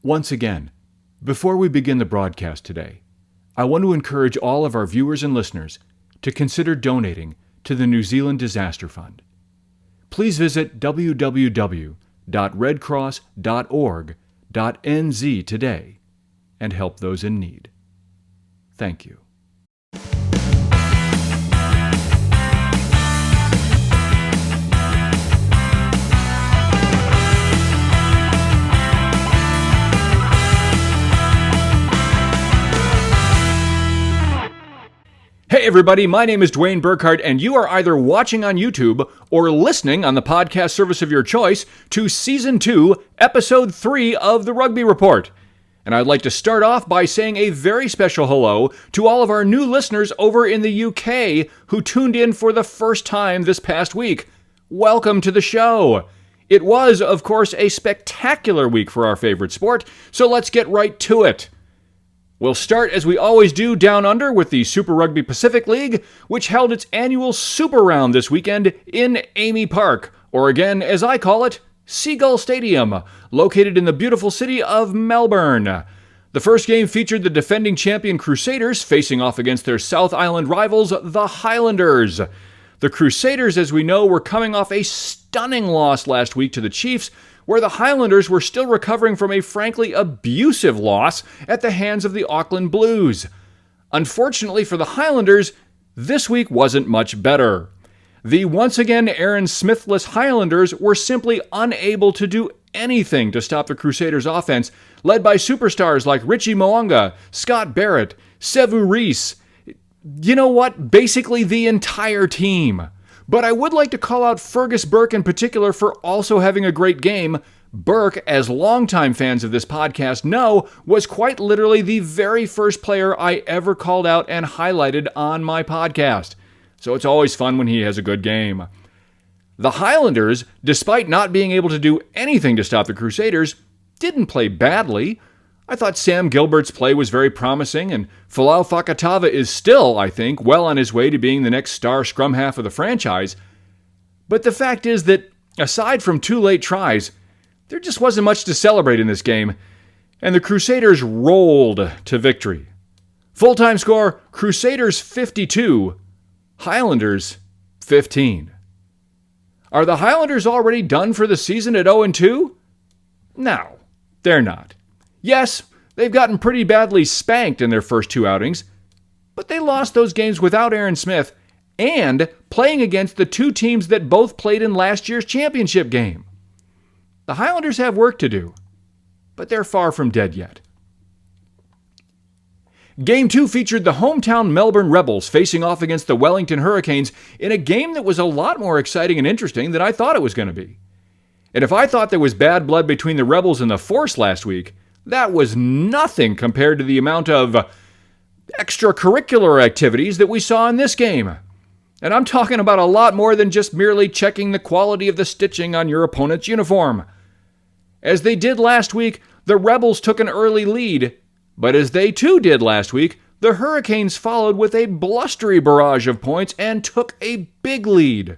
Once again, before we begin the broadcast today, I want to encourage all of our viewers and listeners to consider donating to the New Zealand Disaster Fund. Please visit www.redcross.org.nz today and help those in need. Thank you. Hey everybody, my name is Dwayne Burkhardt, and you are either watching on YouTube or listening on the podcast service of your choice to Season 2, Episode 3 of The Rugby Report. And I'd like to start off by saying a very special hello to all of our new listeners over in the UK who tuned in for the first time this past week. Welcome to the show. It was, of course, a spectacular week for our favorite sport, so let's get right to it. We'll start, as we always do, down under with the Super Rugby Pacific League, which held its annual Super Round this weekend in Amy Park, or again, as I call it, Seagull Stadium, located in the beautiful city of Melbourne. The first game featured the defending champion Crusaders facing off against their South Island rivals, the Highlanders. The Crusaders, as we know, were coming off a stunning loss last week to the Chiefs, where the Highlanders were still recovering from a frankly abusive loss at the hands of the Auckland Blues. Unfortunately for the Highlanders, this week wasn't much better. The once again Aaron Smithless Highlanders were simply unable to do anything to stop the Crusaders' offense, led by superstars like Richie Mo'unga, Scott Barrett, Sevu Reece. You know what? Basically the entire team. But I would like to call out Fergus Burke in particular for also having a great game. Burke, as longtime fans of this podcast know, was quite literally the very first player I ever called out and highlighted on my podcast. So it's always fun when he has a good game. The Highlanders, despite not being able to do anything to stop the Crusaders, didn't play badly. I thought Sam Gilbert's play was very promising, and Folau Fakatava is still, I think, well on his way to being the next star scrum half of the franchise. But the fact is that, aside from two late tries, there just wasn't much to celebrate in this game, and the Crusaders rolled to victory. Full-time score, Crusaders 52, Highlanders 15. Are the Highlanders already done for the season at 0-2? No, they're not. Yes, they've gotten pretty badly spanked in their first two outings, but they lost those games without Aaron Smith and playing against the two teams that both played in last year's championship game. The Highlanders have work to do, but they're far from dead yet. Game 2 featured the hometown Melbourne Rebels facing off against the Wellington Hurricanes in a game that was a lot more exciting and interesting than I thought it was going to be. And if I thought there was bad blood between the Rebels and the Force last week, that was nothing compared to the amount of extracurricular activities that we saw in this game. And I'm talking about a lot more than just merely checking the quality of the stitching on your opponent's uniform. As they did last week, the Rebels took an early lead, but as they too did last week, the Hurricanes followed with a blustery barrage of points and took a big lead.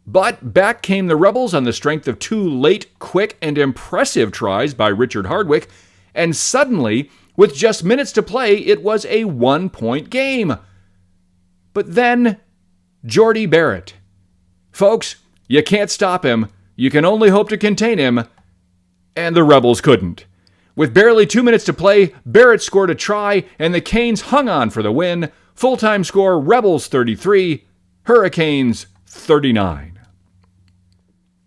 But back came the Rebels on the strength of two late, quick, and impressive tries by Richard Hardwick, and suddenly, with just minutes to play, it was a 1-point game. But then, Jordy Barrett. Folks, you can't stop him. You can only hope to contain him. And the Rebels couldn't. With barely 2 minutes to play, Barrett scored a try, and the Canes hung on for the win. Full-time score, Rebels 33, Hurricanes 39.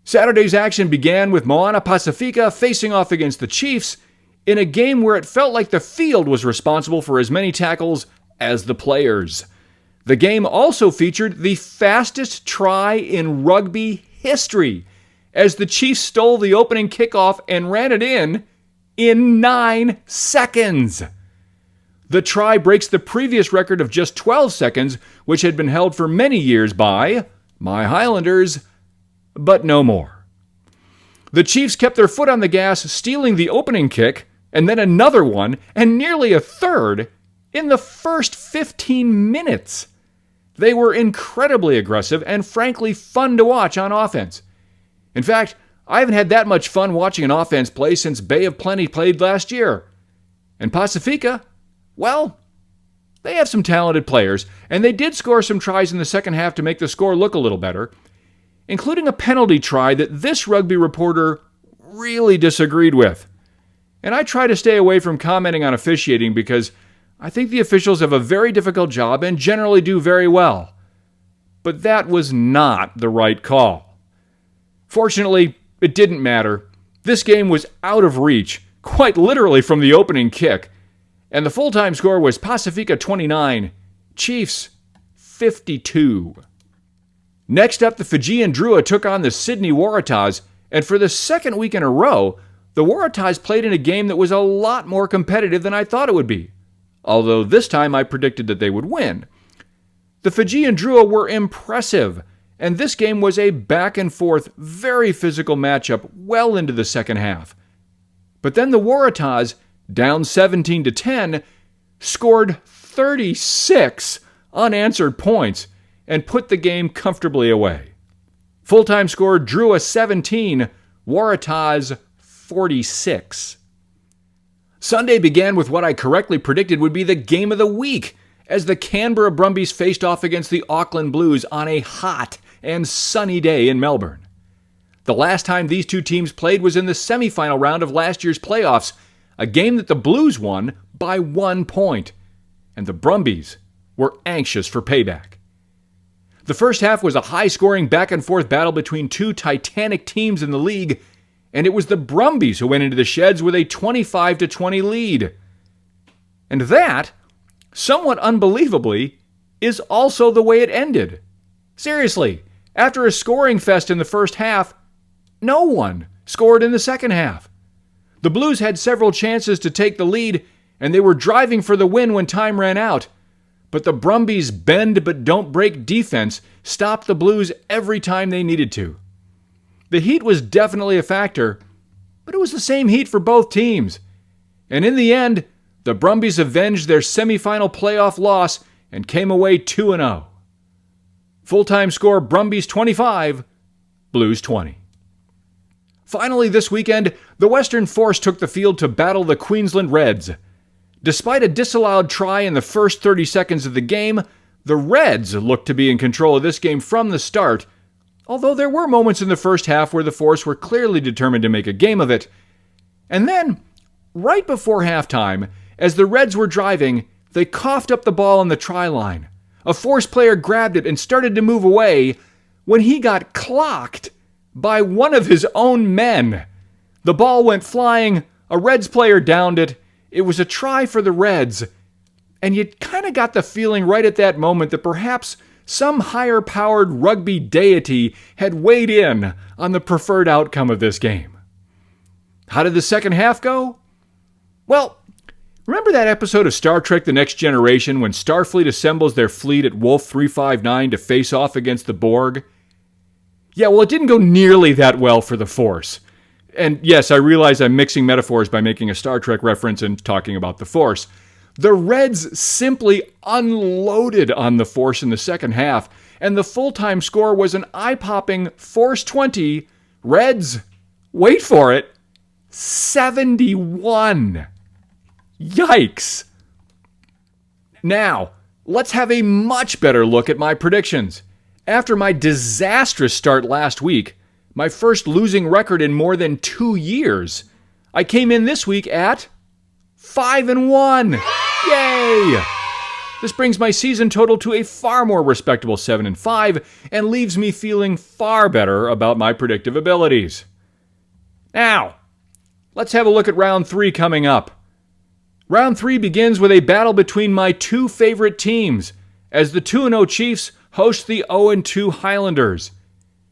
Saturday's action began with Moana Pacifica facing off against the Chiefs, in a game where it felt like the field was responsible for as many tackles as the players. The game also featured the fastest try in rugby history, as the Chiefs stole the opening kickoff and ran it in 9 seconds. The try breaks the previous record of just 12 seconds, which had been held for many years by my Highlanders, but no more. The Chiefs kept their foot on the gas, stealing the opening kick, and then another one, and nearly a third, in the first 15 minutes. They were incredibly aggressive and frankly fun to watch on offense. In fact, I haven't had that much fun watching an offense play since Bay of Plenty played last year. And Pacifica, well, they have some talented players, and they did score some tries in the second half to make the score look a little better, including a penalty try that this rugby reporter really disagreed with. And I try to stay away from commenting on officiating because I think the officials have a very difficult job and generally do very well. But that was not the right call. Fortunately, it didn't matter. This game was out of reach, quite literally from the opening kick, and the full-time score was Pacifica 29, Chiefs 52. Next up, the Fijian Drua took on the Sydney Waratahs, and for the second week in a row, the Waratahs played in a game that was a lot more competitive than I thought it would be, although this time I predicted that they would win. The Fijian Drua were impressive, and this game was a back-and-forth, very physical matchup well into the second half. But then the Waratahs, down 17-10, scored 36 unanswered points and put the game comfortably away. Full-time score Drua 17, Waratahs 46. Sunday began with what I correctly predicted would be the game of the week, as the Canberra Brumbies faced off against the Auckland Blues on a hot and sunny day in Melbourne. The last time these two teams played was in the semifinal round of last year's playoffs, a game that the Blues won by 1 point, and the Brumbies were anxious for payback. The first half was a high-scoring back-and-forth battle between two titanic teams in the league, and it was the Brumbies who went into the sheds with a 25-20 lead. And that, somewhat unbelievably, is also the way it ended. Seriously, after a scoring fest in the first half, no one scored in the second half. The Blues had several chances to take the lead, and they were driving for the win when time ran out. But the Brumbies' bend-but-don't-break defense stopped the Blues every time they needed to. The heat was definitely a factor, but it was the same heat for both teams. And in the end, the Brumbies avenged their semifinal playoff loss and came away 2-0. Full-time score Brumbies 25, Blues 20. Finally this weekend, the Western Force took the field to battle the Queensland Reds. Despite a disallowed try in the first 30 seconds of the game, the Reds looked to be in control of this game from the start, although there were moments in the first half where the Force were clearly determined to make a game of it. And then, right before halftime, as the Reds were driving, they coughed up the ball on the try line. A Force player grabbed it and started to move away when he got clocked by one of his own men. The ball went flying, a Reds player downed it. It was a try for the Reds, and you kind of got the feeling right at that moment that perhaps some higher-powered rugby deity had weighed in on the preferred outcome of this game. How did the second half go? Well, remember that episode of Star Trek The Next Generation when Starfleet assembles their fleet at Wolf 359 to face off against the Borg? Yeah, well, it didn't go nearly that well for the Force. And yes, I realize I'm mixing metaphors by making a Star Trek reference and talking about the Force. The Reds simply unloaded on the Force in the second half, and the full-time score was an eye-popping Force 20, Reds, wait for it, 71. Yikes. Now, let's have a much better look at my predictions. After my disastrous start last week, my first losing record in more than 2 years, I came in this week at 5-1. Yay! This brings my season total to a far more respectable 7-5 and leaves me feeling far better about my predictive abilities. Now, let's have a look at round 3 coming up. Round 3 begins with a battle between my two favorite teams, as the 2-0 Chiefs host the 0-2 Highlanders.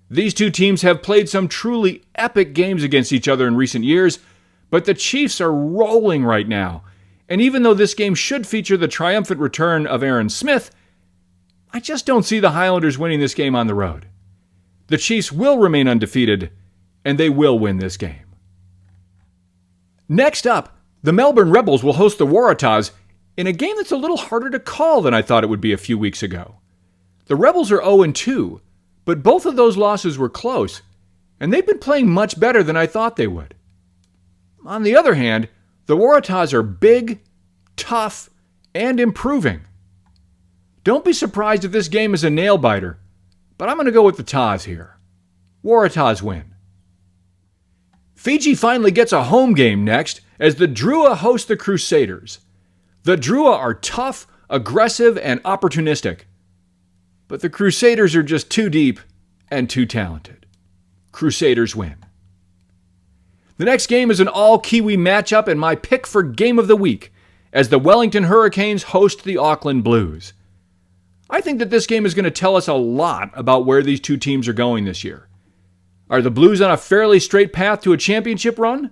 These two teams have played some truly epic games against each other in recent years, but the Chiefs are rolling right now. And even though this game should feature the triumphant return of Aaron Smith, I just don't see the Highlanders winning this game on the road. The Chiefs will remain undefeated, and they will win this game. Next up, the Melbourne Rebels will host the Waratahs in a game that's a little harder to call than I thought it would be a few weeks ago. The Rebels are 0-2, but both of those losses were close, and they've been playing much better than I thought they would. On the other hand, the Waratahs are big, tough, and improving. Don't be surprised if this game is a nail-biter, but I'm going to go with the Taz here. Waratahs win. Fiji finally gets a home game next as the Drua host the Crusaders. The Drua are tough, aggressive, and opportunistic. But the Crusaders are just too deep and too talented. Crusaders win. The next game is an all-Kiwi matchup and my pick for Game of the Week as the Wellington Hurricanes host the Auckland Blues. I think that this game is going to tell us a lot about where these two teams are going this year. Are the Blues on a fairly straight path to a championship run?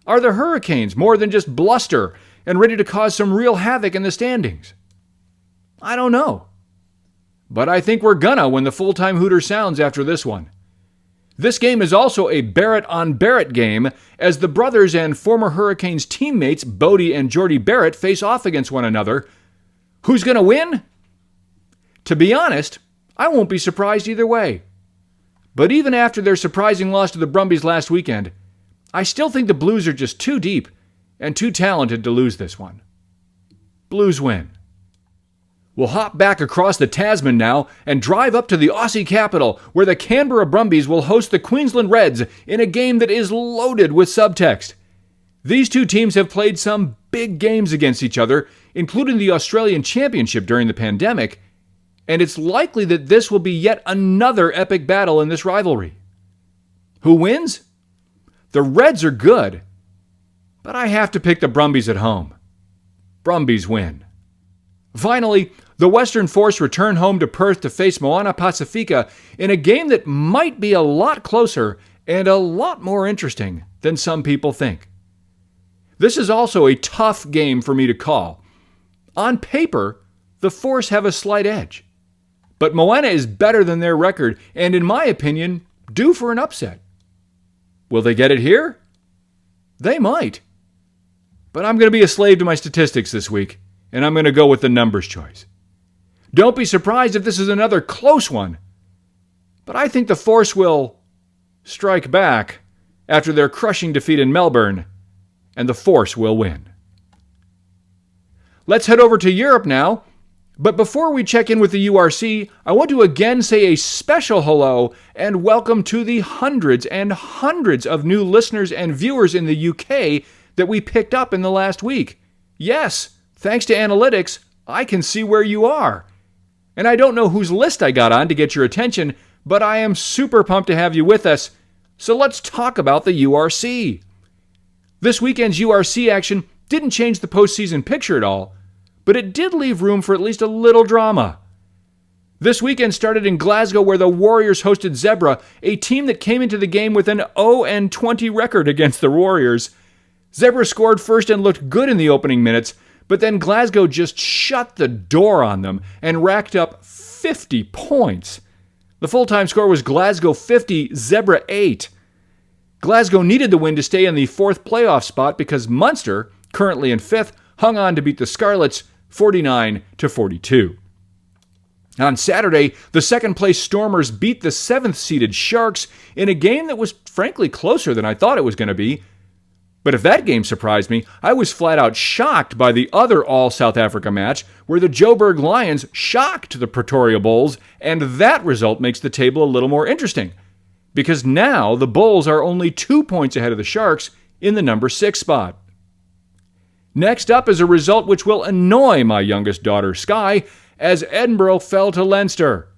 Are the Hurricanes more than just bluster and ready to cause some real havoc in the standings? I don't know. But I think we're gonna when the full-time hooter sounds after this one. This game is also a Barrett-on-Barrett game as the brothers and former Hurricanes teammates Bodie and Jordy Barrett face off against one another. Who's gonna win? To be honest, I won't be surprised either way. But even after their surprising loss to the Brumbies last weekend, I still think the Blues are just too deep and too talented to lose this one. Blues win. We'll hop back across the Tasman now and drive up to the Aussie capital where the Canberra Brumbies will host the Queensland Reds in a game that is loaded with subtext. These two teams have played some big games against each other, including the Australian Championship during the pandemic, and it's likely that this will be yet another epic battle in this rivalry. Who wins? The Reds are good, but I have to pick the Brumbies at home. Brumbies win. Finally, the Western Force return home to Perth to face Moana Pacifica in a game that might be a lot closer and a lot more interesting than some people think. This is also a tough game for me to call. On paper, the Force have a slight edge. But Moana is better than their record and, in my opinion, due for an upset. Will they get it here? They might. But I'm going to be a slave to my statistics this week, and I'm going to go with the numbers choice. Don't be surprised if this is another close one. But I think the Force will strike back after their crushing defeat in Melbourne, and the Force will win. Let's head over to Europe now. But before we check in with the URC, I want to again say a special hello and welcome to the hundreds and hundreds of new listeners and viewers in the UK that we picked up in the last week. Yes, thanks to analytics, I can see where you are. And I don't know whose list I got on to get your attention, but I am super pumped to have you with us. So let's talk about the URC. This weekend's URC action didn't change the postseason picture at all, but it did leave room for at least a little drama. This weekend started in Glasgow where the Warriors hosted Zebra, a team that came into the game with an 0-20 record against the Warriors. Zebra scored first and looked good in the opening minutes, but then Glasgow just shut the door on them and racked up 50 points. The full-time score was Glasgow 50, Zebra 8. Glasgow needed the win to stay in the fourth playoff spot because Munster, currently in fifth, hung on to beat the Scarlets 49-42. On Saturday, the second-place Stormers beat the seventh-seeded Sharks in a game that was frankly closer than I thought it was going to be. But if that game surprised me, I was flat-out shocked by the other all-South Africa match where the Joburg Lions shocked the Pretoria Bulls, and that result makes the table a little more interesting, because now the Bulls are only 2 points ahead of the Sharks in the number 6 spot. Next up is a result which will annoy my youngest daughter, Sky, as Edinburgh fell to Leinster.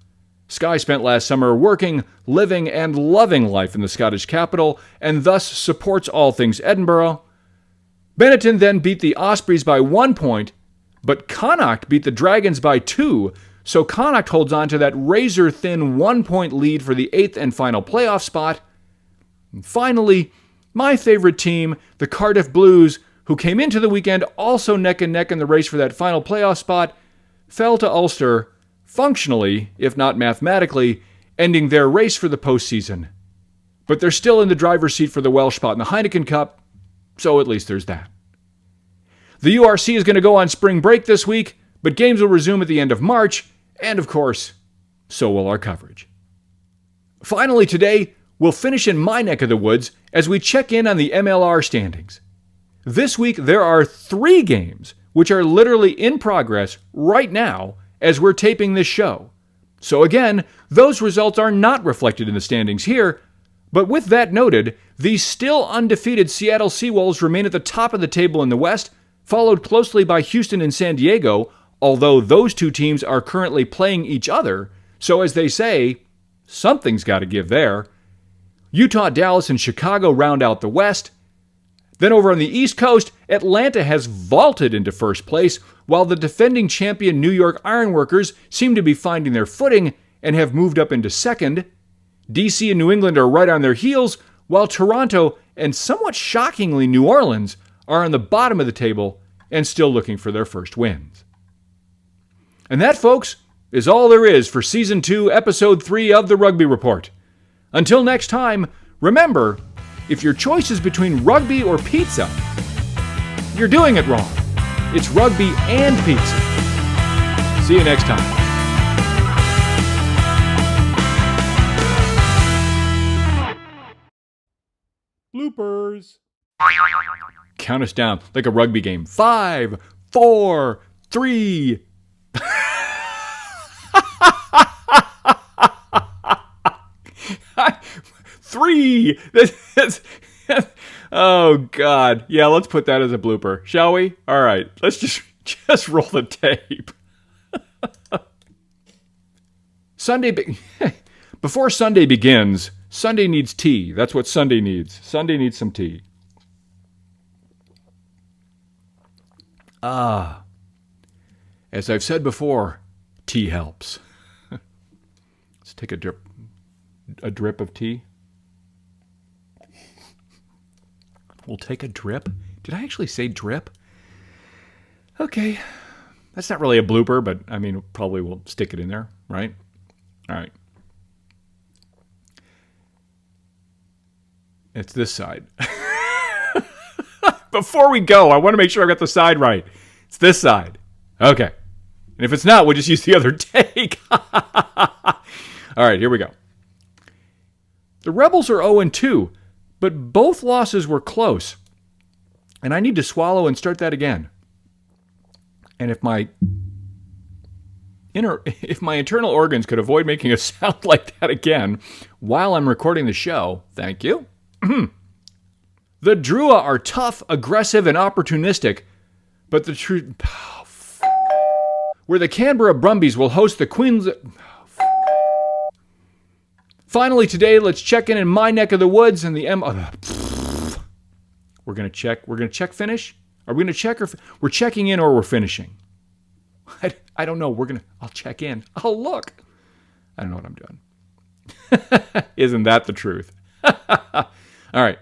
Sky spent last summer working, living, and loving life in the Scottish capital, and thus supports all things Edinburgh. Benetton then beat the Ospreys by 1 point, but Connacht beat the Dragons by 2, so Connacht holds on to that razor-thin 1-point lead for the 8th and final playoff spot. And finally, my favorite team, the Cardiff Blues, who came into the weekend also neck and neck in the race for that final playoff spot, fell to Ulster, functionally, if not mathematically, ending their race for the postseason. But they're still in the driver's seat for the Welsh spot in the Heineken Cup, so at least there's that. The URC is going to go on spring break this week, but games will resume at the end of March, and of course, so will our coverage. Finally today, we'll finish in my neck of the woods as we check in on the MLR standings. This week, there are 3 games which are literally in progress right now as we're taping this show. So again, those results are not reflected in the standings here, but with that noted, the still undefeated Seattle Seawolves remain at the top of the table in the West, followed closely by Houston and San Diego, although those 2 teams are currently playing each other, so as they say, something's got to give there. Utah, Dallas, and Chicago round out the West. Then over on the East Coast, Atlanta has vaulted into first place, while the defending champion New York Ironworkers seem to be finding their footing and have moved up into second. DC and New England are right on their heels, while Toronto and somewhat shockingly New Orleans are on the bottom of the table and still looking for their first wins. And that, folks, is all there is for Season 2, Episode 3 of the Rugby Report. Until next time, remember, if your choice is between rugby or pizza, you're doing it wrong. It's rugby and pizza. See you next time. Bloopers. Count us down like a rugby game. 5, 4, 3. Three. Oh God. Yeah, let's put that as a blooper, shall we? All right. Let's just roll the tape. Before Sunday begins, Sunday needs tea. That's what Sunday needs. Sunday needs some tea. As I've said before, tea helps. Let's take a drip of tea. We'll take a drip. Did I actually say drip? Okay. That's not really a blooper, but I mean, probably we'll stick it in there, right? All right. It's this side. Before we go, I want to make sure I got the side right. It's this side. Okay. And if it's not, we'll just use the other take. All right, here we go. The Rebels are 0-2, but both losses were close. And I need to swallow and start that again. And if my internal organs could avoid making a sound like that again while I'm recording the show, thank you. The Drua are tough, aggressive, and opportunistic, but the truth... where the Canberra Brumbies will host the Queens... Finally today, let's check in my neck of the woods and the We're going to check finish? Are we going to check or... We're checking in or we're finishing? I don't know. I'll check in. I'll look. I don't know what I'm doing. Isn't that the truth? All right.